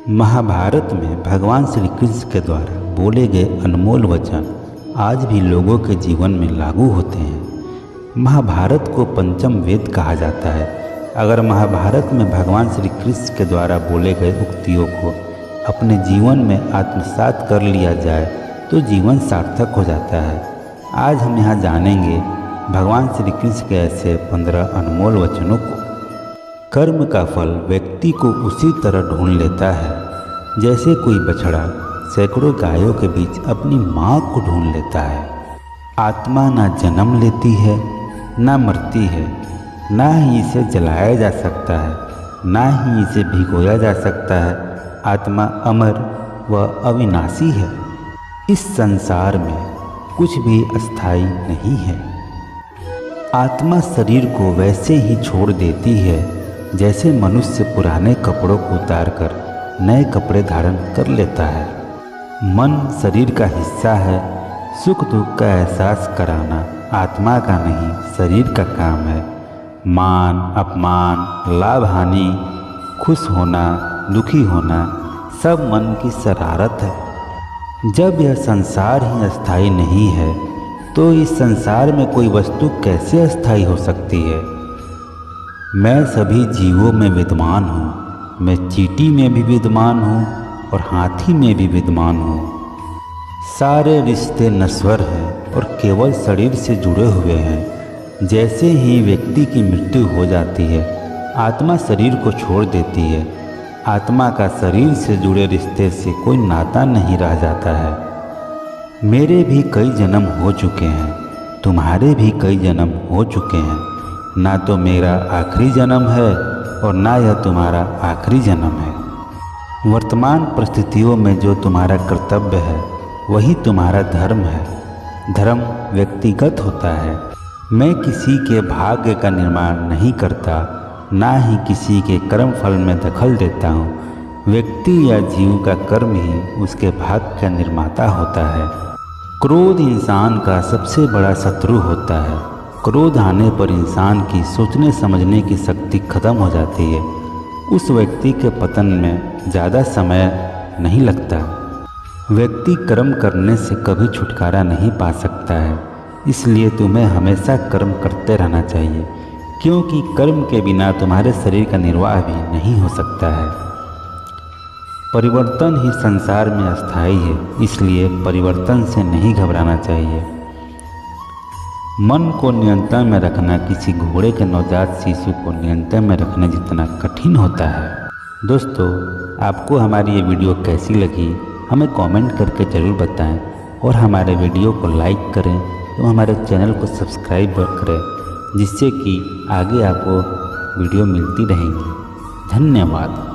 महाभारत में भगवान श्री कृष्ण के द्वारा बोले गए अनमोल वचन आज भी लोगों के जीवन में लागू होते हैं। महाभारत को पंचम वेद कहा जाता है। अगर महाभारत में भगवान श्री कृष्ण के द्वारा बोले गए उक्तियों को अपने जीवन में आत्मसात कर लिया जाए तो जीवन सार्थक हो जाता है। आज हम यहाँ जानेंगे भगवान श्री कृष्ण के ऐसे 15 अनमोल वचनों को। कर्म का फल व्यक्ति को उसी तरह ढूंढ लेता है जैसे कोई बछड़ा सैकड़ों गायों के बीच अपनी माँ को ढूंढ लेता है। आत्मा ना जन्म लेती है ना मरती है, ना ही इसे जलाया जा सकता है, ना ही इसे भिगोया जा सकता है। आत्मा अमर व अविनाशी है। इस संसार में कुछ भी अस्थायी नहीं है। आत्मा शरीर को वैसे ही छोड़ देती है जैसे मनुष्य पुराने कपड़ों को उतारकर नए कपड़े धारण कर लेता है। मन शरीर का हिस्सा है। सुख दुख का एहसास कराना आत्मा का नहीं शरीर का काम है। मान अपमान, लाभ हानि, खुश होना, दुखी होना सब मन की शरारत है। जब यह संसार ही अस्थायी नहीं है तो इस संसार में कोई वस्तु कैसे अस्थायी हो सकती है। मैं सभी जीवों में विद्यमान हूँ। मैं चींटी में भी विद्यमान हूँ और हाथी में भी विद्यमान हूँ। सारे रिश्ते नश्वर हैं और केवल शरीर से जुड़े हुए हैं। जैसे ही व्यक्ति की मृत्यु हो जाती है आत्मा शरीर को छोड़ देती है। आत्मा का शरीर से जुड़े रिश्ते से कोई नाता नहीं रह जाता है। मेरे भी कई जन्म हो चुके हैं, तुम्हारे भी कई जन्म हो चुके हैं। ना तो मेरा आखिरी जन्म है और ना यह तुम्हारा आखिरी जन्म है। वर्तमान परिस्थितियों में जो तुम्हारा कर्तव्य है वही तुम्हारा धर्म है। धर्म व्यक्तिगत होता है। मैं किसी के भाग्य का निर्माण नहीं करता, ना ही किसी के कर्म फल में दखल देता हूँ। व्यक्ति या जीव का कर्म ही उसके भाग्य का निर्माता होता है। क्रोध इंसान का सबसे बड़ा शत्रु होता है। क्रोध आने पर इंसान की सोचने समझने की शक्ति खत्म हो जाती है। उस व्यक्ति के पतन में ज़्यादा समय नहीं लगता। व्यक्ति कर्म करने से कभी छुटकारा नहीं पा सकता है। इसलिए तुम्हें हमेशा कर्म करते रहना चाहिए, क्योंकि कर्म के बिना तुम्हारे शरीर का निर्वाह भी नहीं हो सकता है। परिवर्तन ही संसार में अस्थायी है, इसलिए परिवर्तन से नहीं घबराना चाहिए। मन को नियंत्रण में रखना किसी घोड़े के नवजात शिशु को नियंत्रण में रखने जितना कठिन होता है। दोस्तों, आपको हमारी ये वीडियो कैसी लगी हमें कमेंट करके ज़रूर बताएं और हमारे वीडियो को लाइक करें तो हमारे चैनल को सब्सक्राइब करें, जिससे कि आगे आपको वीडियो मिलती रहेंगी। धन्यवाद।